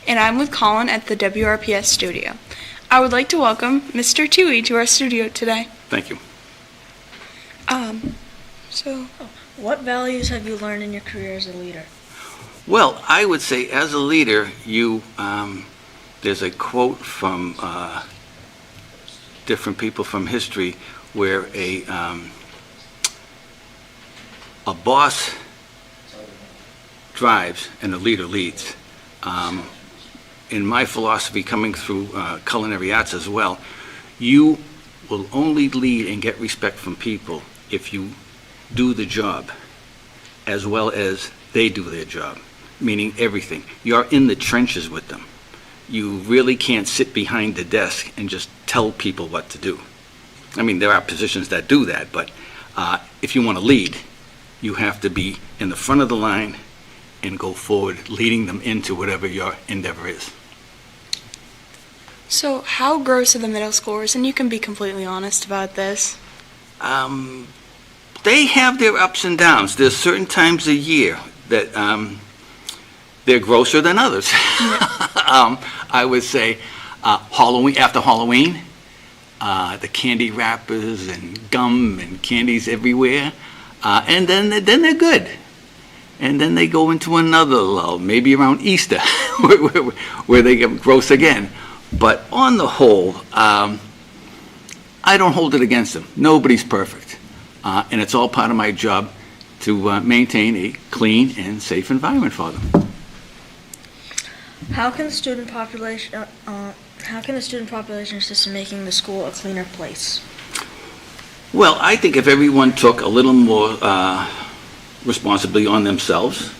And I'm with Colin at the WRPS studio. I would like to welcome Mr. Toohey to our studio today. Thank you. What values have you learned in your career as a leader? Well, I would say as a leader, there's a quote from different people from history where a boss drives and a leader leads. In my philosophy, coming through culinary arts as well, you will only lead and get respect from people if you do the job as well as they do their job, meaning everything. You're in the trenches with them. You really can't sit behind the desk and just tell people what to do. I mean, there are positions that do that, but if you want to lead, you have to be in the front of the line and go forward, leading them into whatever your endeavor is. So how gross are the middle schoolers? And you can be completely honest about this. They have their ups and downs. There's certain times a year that they're grosser than others. I would say Halloween, after Halloween, the candy wrappers and gum and candies everywhere, and then they're good. And then they go into another lull, maybe around Easter, where they get gross again. But on the whole, I don't hold it against them. Nobody's perfect. And it's all part of my job to maintain a clean and safe environment for them. How can the student population assist in making the school a cleaner place? Well, I think if everyone took a little more responsibility on themselves,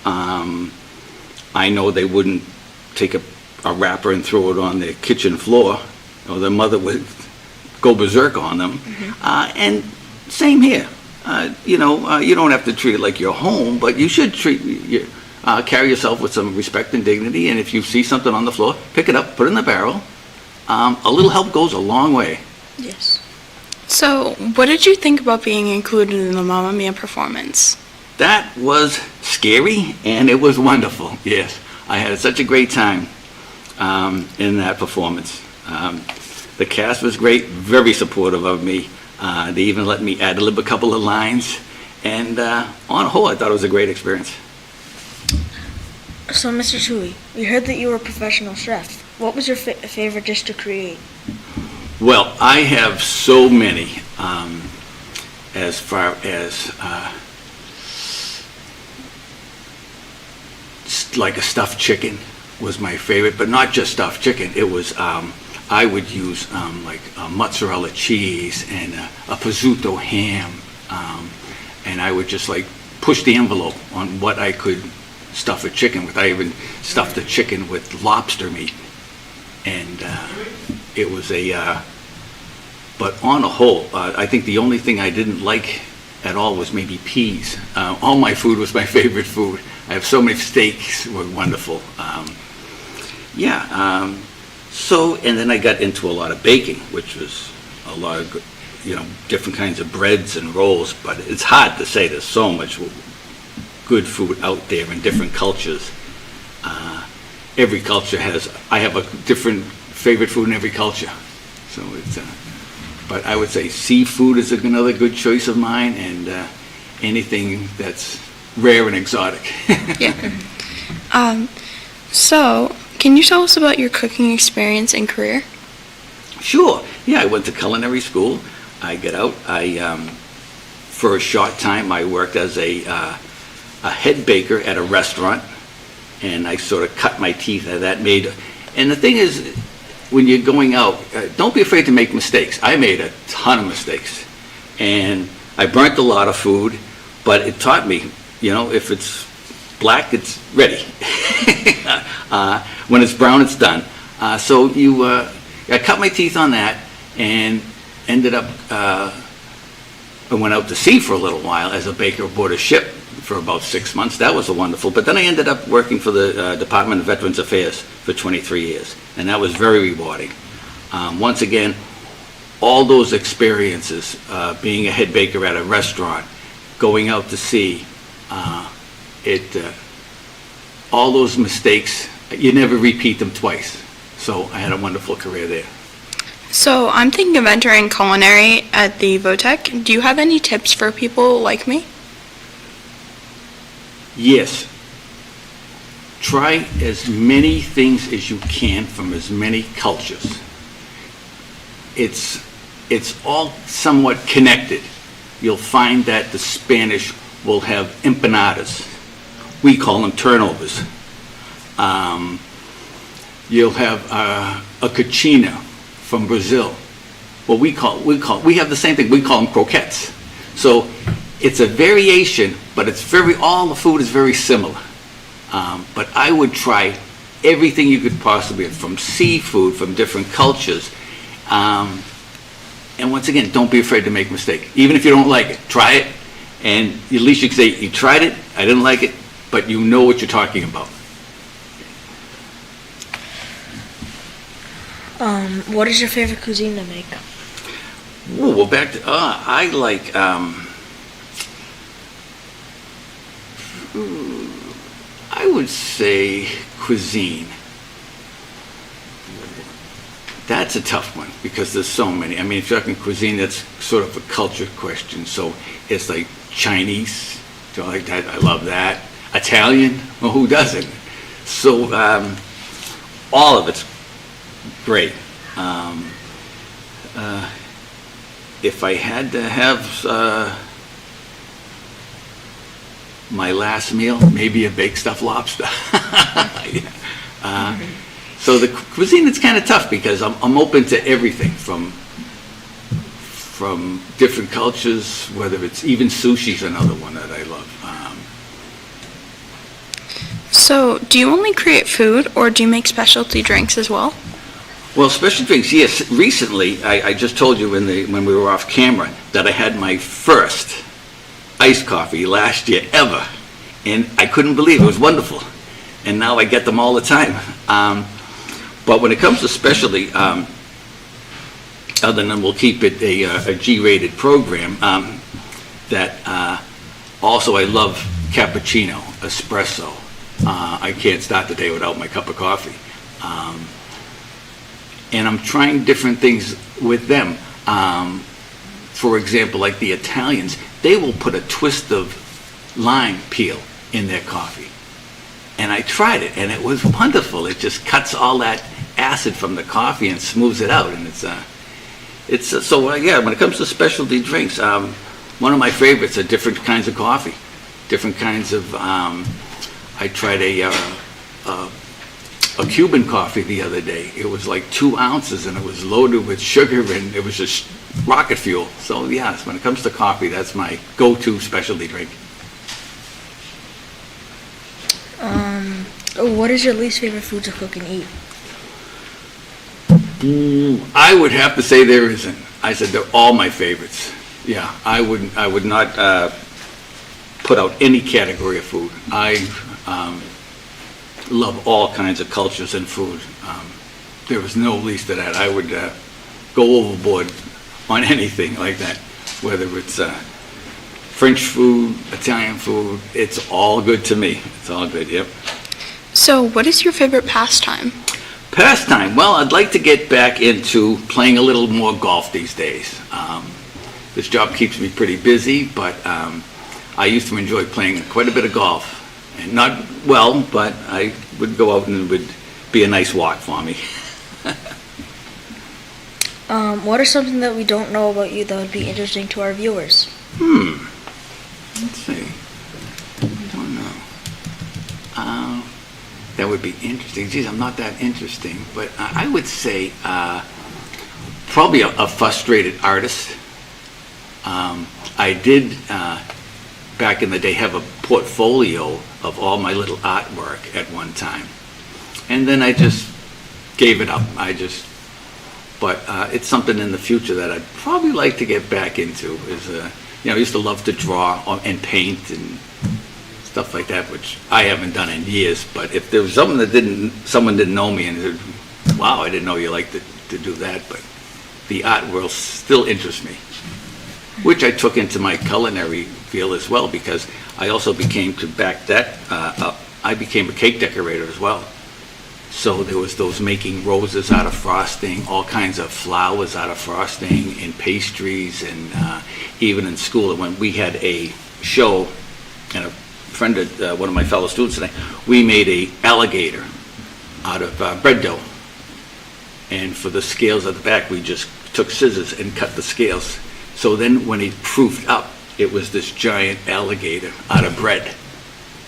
I know they wouldn't take a wrapper and throw it on their kitchen floor, or their mother would go berserk on them. Mm-hmm. And same here. You don't have to treat it like your home, but you should carry yourself with some respect and dignity, and if you see something on the floor, pick it up, put it in the barrel. A little help goes a long way. Yes. So what did you think about being included in the Mamma Mia performance? That was scary, and it was wonderful, yes. I had such a great time in that performance. The cast was great, very supportive of me. They even let me ad-lib a couple of lines, and on the whole, I thought it was a great experience. So, Mr. Toohey, we heard that you were a professional chef. What was your favorite dish to create? Well, I have so many, as far as like a stuffed chicken was my favorite, but not just stuffed chicken. It was, I would use like mozzarella cheese and a prosciutto ham, and I would just like push the envelope on what I could stuff a chicken with. I even stuffed the chicken with lobster meat, and it was but on a whole, I think the only thing I didn't like at all was maybe peas. All my food was my favorite food. I have so many steaks were wonderful. So, and then I got into a lot of baking, which was a lot of, different kinds of breads and rolls, but it's hard to say there's so much good food out there in different cultures. Every culture I have a different favorite food in every culture. So it's, but I would say seafood is another good choice of mine, and anything that's rare and exotic. Yeah. So, can you tell us about your cooking experience and career? Sure. Yeah, I went to culinary school. I got out. For a short time, I worked as a head baker at a restaurant, and I sort of cut my teeth at that. And the thing is, when you're going out, don't be afraid to make mistakes. I made a ton of mistakes, and I burnt a lot of food, but it taught me, if it's black, it's ready. When it's brown, it's done. So I cut my teeth on that, and ended up, I went out to sea for a little while as a baker aboard a ship for about 6 months. That was wonderful. But then I ended up working for the Department of Veterans Affairs for 23 years, and that was very rewarding. Once again, all those experiences, being a head baker at a restaurant, going out to sea, all those mistakes you never repeat them twice. So I had a wonderful career there. So I'm thinking of entering culinary at the Votech. Do you have any tips for people like me? Yes. Try as many things as you can from as many cultures. It's all somewhat connected. You'll find that the Spanish will have empanadas. We call them turnovers. You'll have a cachina from Brazil. Well, we have the same thing. We call them croquettes. So it's a variation, but all the food is very similar. But I would try everything you could possibly, from seafood, from different cultures. And once again, don't be afraid to make a mistake. Even if you don't like it, try it, and at least you can say, you tried it, I didn't like it, but you know what you're talking about. What is your favorite cuisine to make? Ooh, well, back to, I like, I would say cuisine. That's a tough one because there's so many. I mean, if you're talking cuisine, that's sort of a culture question. So it's like Chinese, do I like that? I love that. Italian, well, who doesn't? So all of it's great. If I had to have my last meal, maybe a baked stuffed lobster. Yeah. So the cuisine is kind of tough because I'm open to everything from different cultures, whether it's even sushi's another one that I love. So do you only create food or do you make specialty drinks as well? Well, special drinks, yes. Recently, I just told you when we were off camera that I had my first iced coffee last year ever, and I couldn't believe it. It was wonderful, and now I get them all the time. But when it comes to specialty, other than we'll keep it a G-rated program, that also I love cappuccino, espresso. I can't start the day without my cup of coffee. And I'm trying different things with them. For example, like the Italians, they will put a twist of lime peel in their coffee. And I tried it, and it was wonderful. It just cuts all that acid from the coffee and smooths it out. And yeah, when it comes to specialty drinks, one of my favorites are different kinds of coffee, different kinds of, I tried a Cuban coffee the other day. It was like 2 ounces, and it was loaded with sugar, and it was just rocket fuel. So yes, when it comes to coffee, that's my go-to specialty drink. What is your least favorite food to cook and eat? I would have to say there isn't. I said they're all my favorites. Yeah, I would not put out any category of food. I love all kinds of cultures and food. There was no least to that. I would go overboard on anything like that, whether it's French food, Italian food. It's all good to me. It's all good, yep. So what is your favorite pastime? Pastime, well, I'd like to get back into playing a little more golf these days. This job keeps me pretty busy, but I used to enjoy playing quite a bit of golf. And not well, but I would go out and it would be a nice walk for me. What is something that we don't know about you that would be interesting to our viewers? Let's see. I don't know. That would be interesting. Geez, I'm not that interesting, but I would say probably a frustrated artist. I did, back in the day, have a portfolio of all my little artwork at one time. And then I just gave it up. But it's something in the future that I'd probably like to get back into. I used to love to draw and paint and stuff like that, which I haven't done in years. But if there was someone didn't know me and said, wow, I didn't know you liked to do that, but the art world still interests me, which I took into my culinary field as well, because I also became, to back that up, I became a cake decorator as well. So there was those making roses out of frosting, all kinds of flowers out of frosting, and pastries, and even in school, when we had a show, and a friend of one of my fellow students today, we made a alligator out of bread dough. And for the scales at the back, we just took scissors and cut the scales. So then when it proofed up, it was this giant alligator out of bread.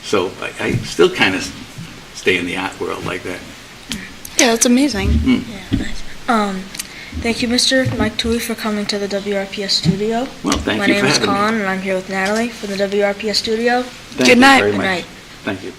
So I still kind of stay in the art world like that. Yeah, that's amazing. Yeah, nice. Thank you, Mr. Mike Toohey, for coming to the WRPS studio. Well, thank My you name for is having me. Colin, and I'm here with Natalie from the WRPS studio. Thank Good you night. very Good much. night. Thank you.